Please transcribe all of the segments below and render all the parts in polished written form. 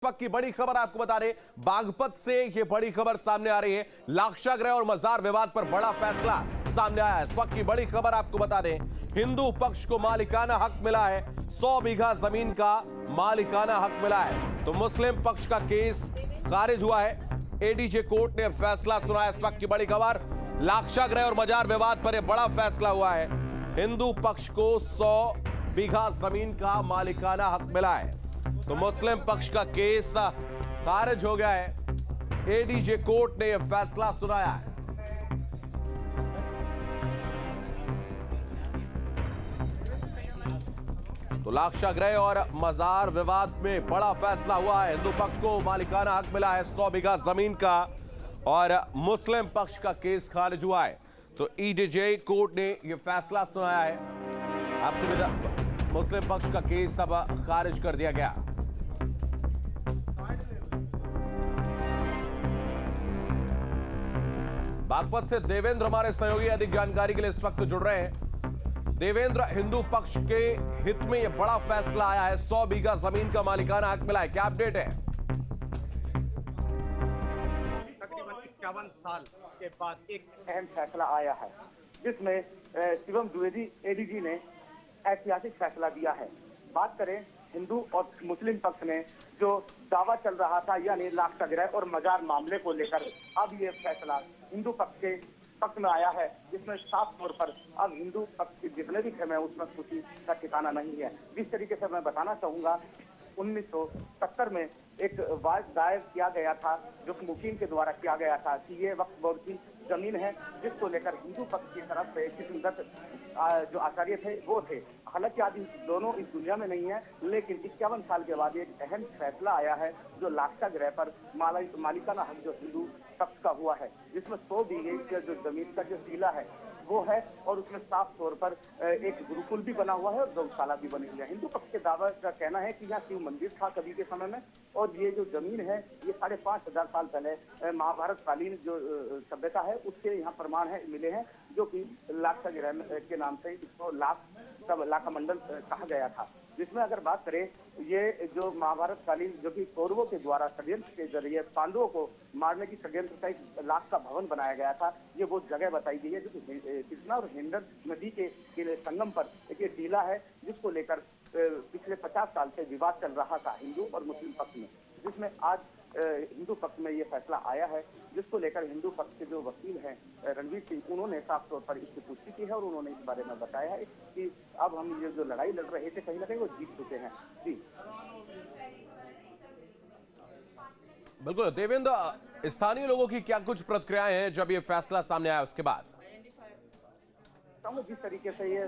वक्त की बड़ी खबर आपको बता दें, बागपत से ये बड़ी खबर सामने आ रही है। लाक्षागृह और मजार विवाद पर बड़ा फैसला सामने आया है। इस वक्त की बड़ी खबर आपको बता दें, हिंदू पक्ष को मालिकाना हक मिला है। 100 बीघा जमीन का मालिकाना हक मिला है। तो मुस्लिम पक्ष का केस खारिज हुआ है। एडीजे कोर्ट ने फैसला सुनाया। इस वक्त की बड़ी खबर, लाक्षागृह और मजार विवाद पर यह बड़ा फैसला हुआ है। हिंदू पक्ष को 100 बीघा जमीन का मालिकाना हक मिला है। तो मुस्लिम पक्ष का केस खारिज हो गया है। एडीजे कोर्ट ने यह फैसला सुनाया है। तो लाक्षागृह और मजार विवाद में बड़ा फैसला हुआ है। हिंदू पक्ष को मालिकाना हक मिला है 100 बीघा जमीन का और मुस्लिम पक्ष का केस खारिज हुआ है। तो एडीजे कोर्ट ने यह फैसला सुनाया है। आपको मुस्लिम पक्ष का केस अब खारिज कर दिया गया। बागपत से देवेंद्र हमारे सहयोगी अधिक जानकारी के लिए इस वक्त जुड़ रहे हैं। देवेंद्र, हिंदू पक्ष के हित में यह बड़ा फैसला आया है। 100 बीघा जमीन का मालिकाना हक मिला है, क्या अपडेट है? तकरीबन 51 साल के बाद एक अहम फैसला आया है, जिसमें शिवम द्विवेदी एडीजी ने ऐतिहासिक फैसला दिया है। बात करें हिंदू और मुस्लिम पक्ष में जो दावा चल रहा था, यानी लाक्षागृह और मजार मामले को लेकर, अब ये फैसला हिंदू पक्ष के पक्ष में आया है, जिसमें साफ तौर पर अब हिंदू पक्ष के जितने भी खेमे उसमें खुशी का ठिकाना नहीं है। जिस तरीके से मैं बताना चाहूंगा, 1970 में एक वाद दायर किया गया था, जो कि मुकीम के द्वारा किया गया था कि ये वक्फ बोर्ड की जमीन है, जिसको लेकर हिंदू पक्ष की तरफ से किशनदत्त जो आचार्य थे वो थे। हालांकि आज दोनों इस दुनिया में नहीं है, लेकिन 51 साल के बाद एक अहम फैसला आया है जो लाक्षागृह पर मालिकाना हक जो हिंदू पक्ष का हुआ है, जिसमें 100 बीघे की जो जमीन का जो टीला है वो है और उसमें साफ तौर पर एक गुरुकुल भी बना हुआ है और गौशाला भी बनी हुई है। हिंदू पक्ष के दावा का कहना है कि यहाँ शिव मंदिर था कभी के समय में, और ये जो जमीन है ये 5,500 साल पहले महाभारत कालीन जो सभ्यता है उसके यहाँ प्रमाण है मिले हैं, जो कि लाक्षागृह के नाम से इसको लाखा मंडल कहा गया था। जिसमें अगर बात करें, ये जो महाभारत कालीन जो कि कौरवों के द्वारा षड्यंत्र के जरिए पांडवों को मारने की षड्यंत्र का एक लाख का भवन बनाया गया था, ये वो जगह बताई गई है जो कि कृष्णा और हिंडन नदी के संगम पर एक ये टीला है, जिसको लेकर पिछले 50 साल से विवाद चल रहा था हिंदू और मुस्लिम पक्ष में। जिसमें आज हिंदू पक्ष में ये फैसला आया है, जिसको लेकर हिंदू पक्ष के जो वकील हैं रणवीर सिंह, उन्होंने साफ तौर पर इसकी पुष्टि की है और उन्होंने इस बारे में बताया है कि अब हम ये जो लड़ाई लड़ रहे थे कहीं ना कहीं वो जीत चुके हैं। जी बिल्कुल देवेंद्र, स्थानीय लोगों की क्या कुछ प्रतिक्रियाएं हैं जब ये फैसला सामने आया उसके बाद? जिस तरीके से ये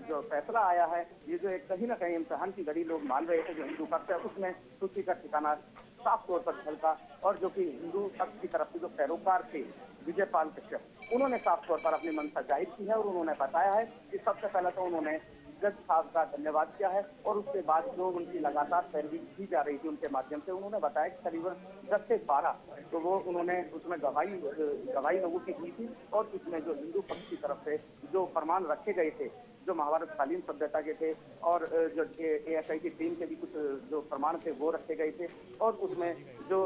जो फैसला आया है, ये जो एक कहीं ना कहीं इम्तिहान की घड़ी लोग मान रहे थे जो हिंदू पक्ष है, उसमें खुशी का ठिकाना साफ तौर पर झलका। और जो कि हिंदू पक्ष की तरफ से जो पैरोकार थे विजयपाल कश्यप, उन्होंने साफ तौर पर अपनी मंशा जाहिर की है और उन्होंने बताया है कि सबसे पहले तो उन्होंने जज साहब का धन्यवाद किया है और उसके बाद जो उनकी लगातार पैरवी की जा रही थी उनके माध्यम से, उन्होंने बताया कि करीबन 10 से 12 तो वो उन्होंने उसमें गवाही लोगों की दी थी और उसमें जो हिंदू पक्ष की तरफ से जो प्रमाण रखे गए थे जो महाभारत कालीन सभ्यता के थे और जो एएसआई की टीम के भी कुछ जो प्रमाण थे वो रखे गए थे, और उसमें जो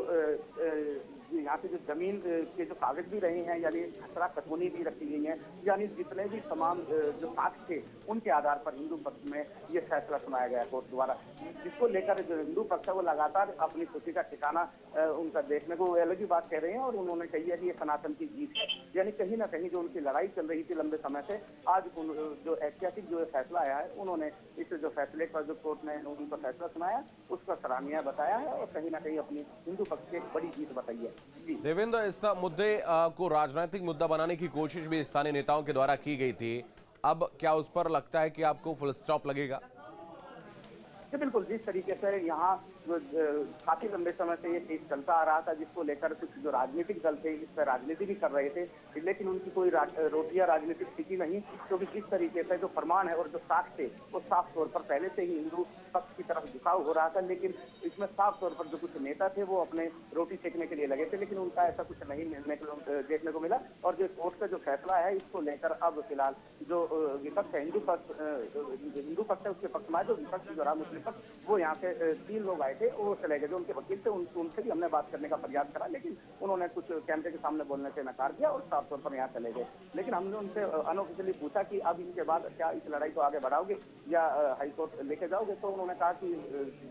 यहाँ से जो जमीन के जो कागज भी रहे हैं, यानी खसरा कतौनी भी रखी गई है, यानी जितने भी तमाम जो साक्ष्य थे उनके आधार पर हिंदू पक्ष में ये फैसला सुनाया गया कोर्ट द्वारा, जिसको लेकर जो हिंदू पक्ष है वो लगातार अपनी खुशी का ठिकाना उनका देखने को अलग ही बात कह रहे हैं और उन्होंने कही है कि ये सनातन की जीत है। यानी कहीं ना कहीं जो उनकी लड़ाई चल रही थी लंबे समय से, आज जो ऐतिहासिक जो फैसला आया है, उन्होंने इस जो फैसले पर जो कोर्ट ने उनका फैसला सुनाया उसका सराहनीय बताया है और कहीं ना कहीं अपनी हिंदू पक्ष की एक बड़ी जीत बताई है। देवेंद्र, इस मुद्दे को राजनीतिक मुद्दा बनाने की कोशिश भी स्थानीय नेताओं के द्वारा की गई थी, अब क्या उस पर लगता है कि आपको फुल स्टॉप लगेगा? बिल्कुल, जिस तरीके से यहाँ काफी लंबे समय से ये केस चलता आ रहा था, जिसको लेकर कुछ जो राजनीतिक दल थे इस पर राजनीति भी कर रहे थे, लेकिन उनकी कोई रोटियां राजनीतिक स्थिति नहीं, क्योंकि जिस तरीके से जो प्रमाण है और जो साक्ष्य थे वो साफ तौर पर पहले से ही हिंदू पक्ष की तरफ झुकाव हो रहा था। लेकिन इसमें साफ तौर पर जो कुछ नेता थे वो अपने रोटी सेकने के लिए लगे थे, लेकिन उनका ऐसा कुछ नहीं देखने को मिला। और जो कोर्ट का जो फैसला है इसको लेकर अब फिलहाल जो विपक्ष है हिंदू पक्ष है उसके पक्ष में, जो विपक्ष जो रहा मुस्लिम पक्ष, वो यहाँ से 3 लोग आए थे वो चले गए। जो उनके वकील थे उनसे भी हमने बात करने का प्रयास करा, लेकिन उन्होंने कुछ कैमरे के सामने बोलने से नकार दिया और साफ तौर पर यहाँ चले गए। लेकिन हमने उनसे अनऑफिशियली पूछा कि अब इसके बाद क्या इस लड़ाई को आगे बढ़ाओगे या हाईकोर्ट लेके जाओगे, तो उन्होंने कहा कि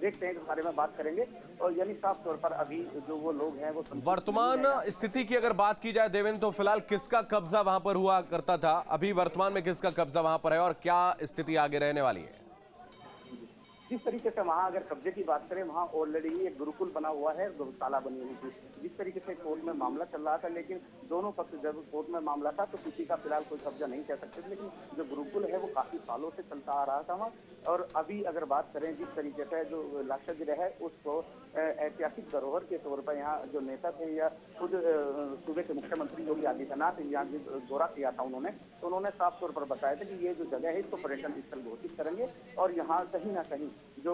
देखते हैं, इस बारे में बात करेंगे। और यानी साफ तौर पर अभी जो वो लोग हैं वो वर्तमान स्थिति की अगर बात की जाए देवेंद्र, तो फिलहाल किसका कब्जा वहां पर हुआ करता था, अभी वर्तमान में किसका कब्जा वहां पर है और क्या स्थिति आगे रहने वाली है? जिस तरीके से वहाँ अगर कब्जे की बात करें, वहाँ ऑलरेडी एक गुरुकुल बना हुआ है, गौशाला बनी हुई थी। जिस तरीके से कोर्ट में मामला चल रहा था, लेकिन दोनों पक्ष, जब कोर्ट में मामला था तो किसी का फिलहाल कोई कब्जा नहीं कह सकते थे, लेकिन जो गुरुकुल है वो काफी सालों से चलता आ रहा था वहाँ। और अभी अगर बात करें जिस तरीके से जो लाक्षागृह है उसको ऐतिहासिक धरोहर के तौर पर यहाँ जो नेता थे या खुद सूबे के मुख्यमंत्री योगी आदित्यनाथ यहाँ दौरा किया था उन्होंने, तो उन्होंने साफ तौर पर बताया था कि ये जो जगह है इसको पर्यटन स्थल घोषित करेंगे और यहाँ कहीं ना कहीं जो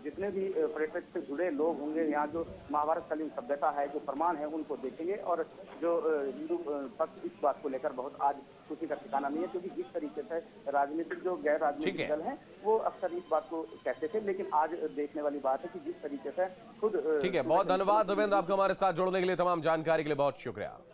जितने भी पर्यटन से जुड़े लोग होंगे, यहाँ जो महाभारतकालीन सभ्यता है, जो प्रमाण है, उनको देखेंगे। और जो हिंदू पक्ष इस बात को लेकर बहुत आज खुशी का ठिकाना नहीं है, क्योंकि जिस तरीके से राजनीतिक जो गैर राजनीतिक दल हैं वो अक्सर इस बात को कहते थे, लेकिन आज देखने वाली बात है कि जिस तरीके से खुद। ठीक है, बहुत धन्यवाद देवेंद्र, आपको हमारे साथ जुड़ने के लिए, तमाम जानकारी के लिए बहुत शुक्रिया।